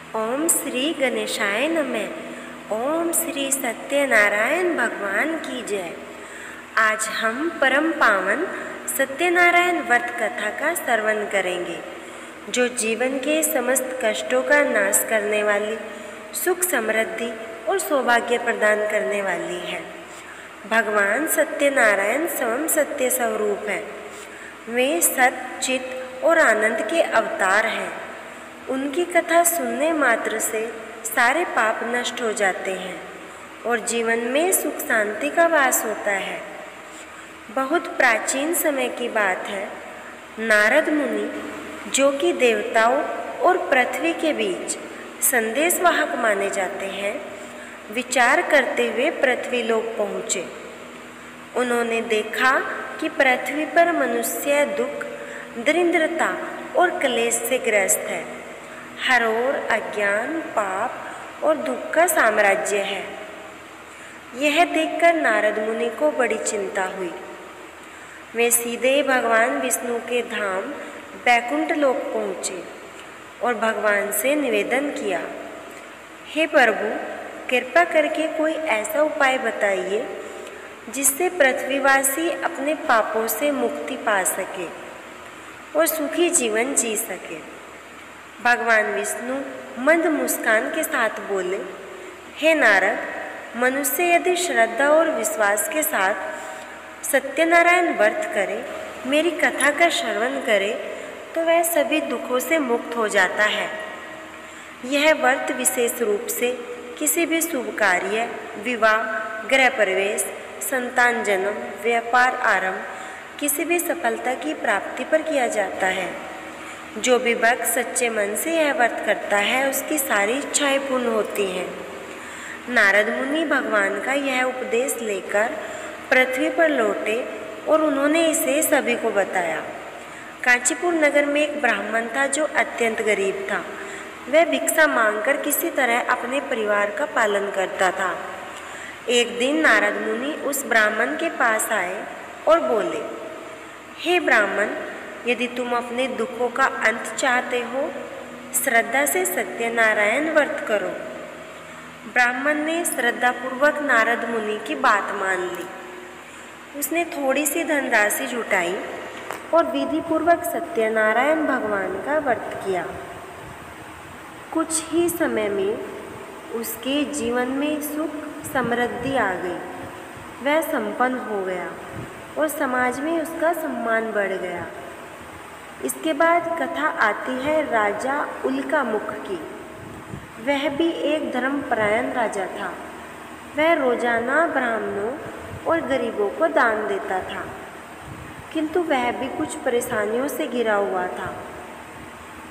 ओम श्री गणेशाय नमः। ओम श्री सत्यनारायण भगवान की जय। आज हम परम पावन सत्यनारायण व्रत कथा का श्रवण करेंगे, जो जीवन के समस्त कष्टों का नाश करने वाली, सुख समृद्धि और सौभाग्य प्रदान करने वाली है। भगवान सत्यनारायण स्वयं सत्य स्वरूप है। वे सत्य, चित्त और आनंद के अवतार हैं। उनकी कथा सुनने मात्र से सारे पाप नष्ट हो जाते हैं और जीवन में सुख शांति का वास होता है। बहुत प्राचीन समय की बात है। नारद मुनि, जो कि देवताओं और पृथ्वी के बीच संदेशवाहक माने जाते हैं, विचार करते हुए पृथ्वी लोक पहुँचे। उन्होंने देखा कि पृथ्वी पर मनुष्य दुख, दरिद्रता और क्लेश से ग्रस्त है। हर ओर अज्ञान, पाप और दुख का साम्राज्य है। यह देखकर नारद मुनि को बड़ी चिंता हुई। वे सीधे भगवान विष्णु के धाम बैकुंठ लोक पहुँचे और भगवान से निवेदन किया, हे प्रभु, कृपा करके कोई ऐसा उपाय बताइए जिससे पृथ्वीवासी अपने पापों से मुक्ति पा सके और सुखी जीवन जी सके। भगवान विष्णु मंद मुस्कान के साथ बोले, हे नारद, मनुष्य यदि श्रद्धा और विश्वास के साथ सत्यनारायण व्रत करे, मेरी कथा का श्रवण करे, तो वह सभी दुखों से मुक्त हो जाता है। यह व्रत विशेष रूप से किसी भी शुभ कार्य, विवाह, गृह प्रवेश, संतान जन्म, व्यापार आरंभ, किसी भी सफलता की प्राप्ति पर किया जाता है। जो भी भक्त सच्चे मन से यह व्रत करता है, उसकी सारी इच्छाएं पूर्ण होती हैं। नारद मुनि भगवान का यह उपदेश लेकर पृथ्वी पर लौटे और उन्होंने इसे सभी को बताया। कांचीपुर नगर में एक ब्राह्मण था जो अत्यंत गरीब था। वह भिक्षा मांगकर किसी तरह अपने परिवार का पालन करता था। एक दिन नारद मुनि उस ब्राह्मण के पास आए और बोले, हे ब्राह्मण, यदि तुम अपने दुखों का अंत चाहते हो, श्रद्धा से सत्यनारायण व्रत करो। ब्राह्मण ने श्रद्धापूर्वक नारद मुनि की बात मान ली। उसने थोड़ी सी धनराशि जुटाई और विधिपूर्वक सत्यनारायण भगवान का व्रत किया। कुछ ही समय में उसके जीवन में सुख समृद्धि आ गई। वह संपन्न हो गया और समाज में उसका सम्मान बढ़ गया। इसके बाद कथा आती है राजा उल्कामुख की। वह भी एक धर्मपरायण राजा था। वह रोजाना ब्राह्मणों और गरीबों को दान देता था, किंतु वह भी कुछ परेशानियों से घिरा हुआ था।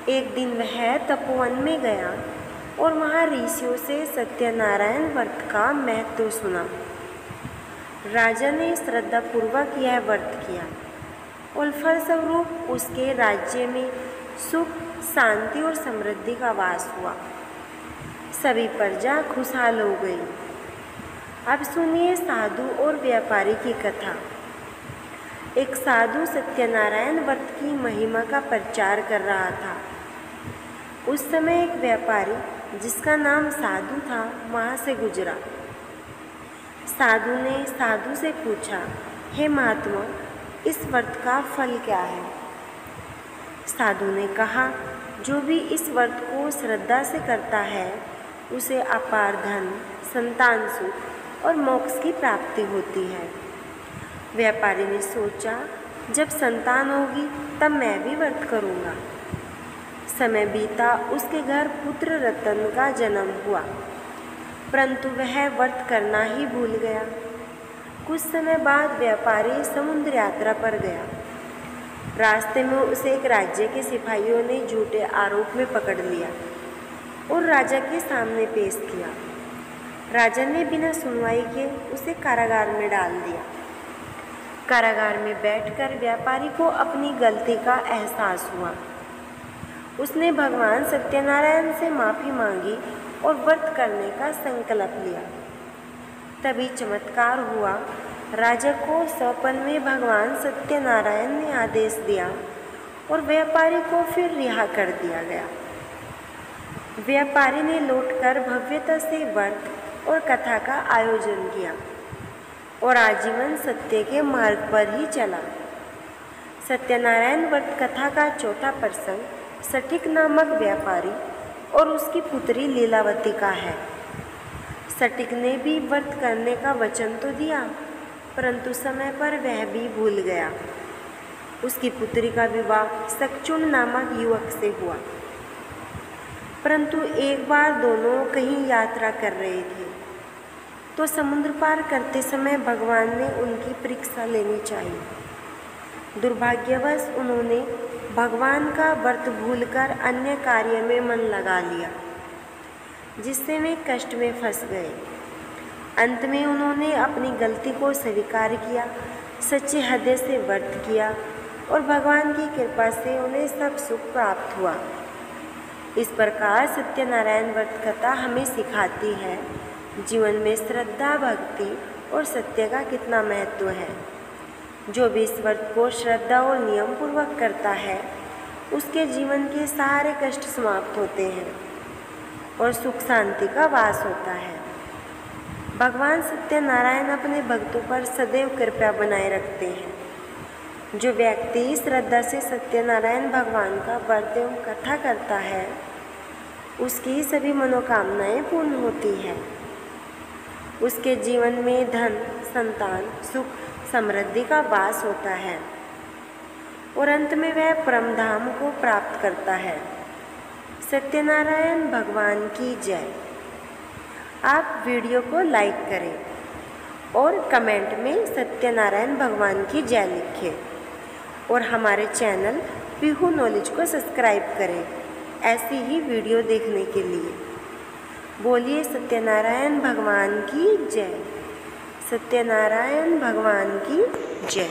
एक दिन वह तपोवन में गया और वहाँ ऋषियों से सत्यनारायण व्रत का महत्व सुना। राजा ने श्रद्धापूर्वक यह व्रत किया और फलस्वरूप उसके राज्य में सुख, शांति और समृद्धि का वास हुआ। सभी प्रजा खुशहाल हो गई। अब सुनिए साधु और व्यापारी की कथा। एक साधु सत्यनारायण व्रत की महिमा का प्रचार कर रहा था। उस समय एक व्यापारी जिसका नाम साधु था वहाँ से गुजरा। साधु ने साधु से पूछा, हे महात्मा, इस व्रत का फल क्या है? साधु ने कहा, जो भी इस व्रत को श्रद्धा से करता है, उसे अपार धन, संतान सुख और मोक्ष की प्राप्ति होती है। व्यापारी ने सोचा, जब संतान होगी तब मैं भी व्रत करूँगा। समय बीता, उसके घर पुत्र रतन का जन्म हुआ, परंतु वह व्रत करना ही भूल गया। कुछ समय बाद व्यापारी समुद्र यात्रा पर गया। रास्ते में उसे एक राज्य के सिपाहियों ने झूठे आरोप में पकड़ लिया और राजा के सामने पेश किया। राजा ने बिना सुनवाई के उसे कारागार में डाल दिया। कारागार में बैठकर व्यापारी को अपनी गलती का एहसास हुआ। उसने भगवान सत्यनारायण से माफ़ी मांगी और व्रत करने का संकल्प लिया। तभी चमत्कार हुआ। राजा को स्वप्न में भगवान सत्यनारायण ने आदेश दिया और व्यापारी को फिर रिहा कर दिया गया। व्यापारी ने लौटकर भव्यता से व्रत और कथा का आयोजन किया और आजीवन सत्य के मार्ग पर ही चला। सत्यनारायण व्रत कथा का चौथा प्रसंग सटिक नामक व्यापारी और उसकी पुत्री लीलावती का है। सटिक ने भी व्रत करने का वचन तो दिया, परंतु समय पर वह भी भूल गया। उसकी पुत्री का विवाह सक्चुन नामक युवक से हुआ, परंतु एक बार दोनों कहीं यात्रा कर रहे थे तो समुद्र पार करते समय भगवान ने उनकी परीक्षा लेनी चाहिए। दुर्भाग्यवश उन्होंने भगवान का व्रत भूलकर अन्य कार्य में मन लगा लिया, जिससे वे कष्ट में फंस गए। अंत में उन्होंने अपनी गलती को स्वीकार किया, सच्चे हृदय से व्रत किया और भगवान की कृपा से उन्हें सब सुख प्राप्त हुआ। इस प्रकार सत्यनारायण व्रत कथा हमें सिखाती है जीवन में श्रद्धा, भक्ति और सत्य का कितना महत्व है। जो भी इस व्रत को श्रद्धा और नियम पूर्वक करता है उसके जीवन के सारे कष्ट समाप्त होते हैं और सुख शांति का वास होता है। भगवान सत्यनारायण अपने भक्तों पर सदैव कृपा बनाए रखते हैं। जो व्यक्ति श्रद्धा से सत्यनारायण भगवान का व्रत एवं कथा करता है उसकी सभी मनोकामनाएं पूर्ण होती हैं। उसके जीवन में धन, संतान, सुख, समृद्धि का वास होता है और अंत में वह परम धाम को प्राप्त करता है। सत्यनारायण भगवान की जय। आप वीडियो को लाइक करें और कमेंट में सत्यनारायण भगवान की जय लिखें और हमारे चैनल पीहू नॉलेज को सब्सक्राइब करें ऐसी ही वीडियो देखने के लिए। बोलिए सत्यनारायण भगवान की जय। सत्यनारायण भगवान की जय।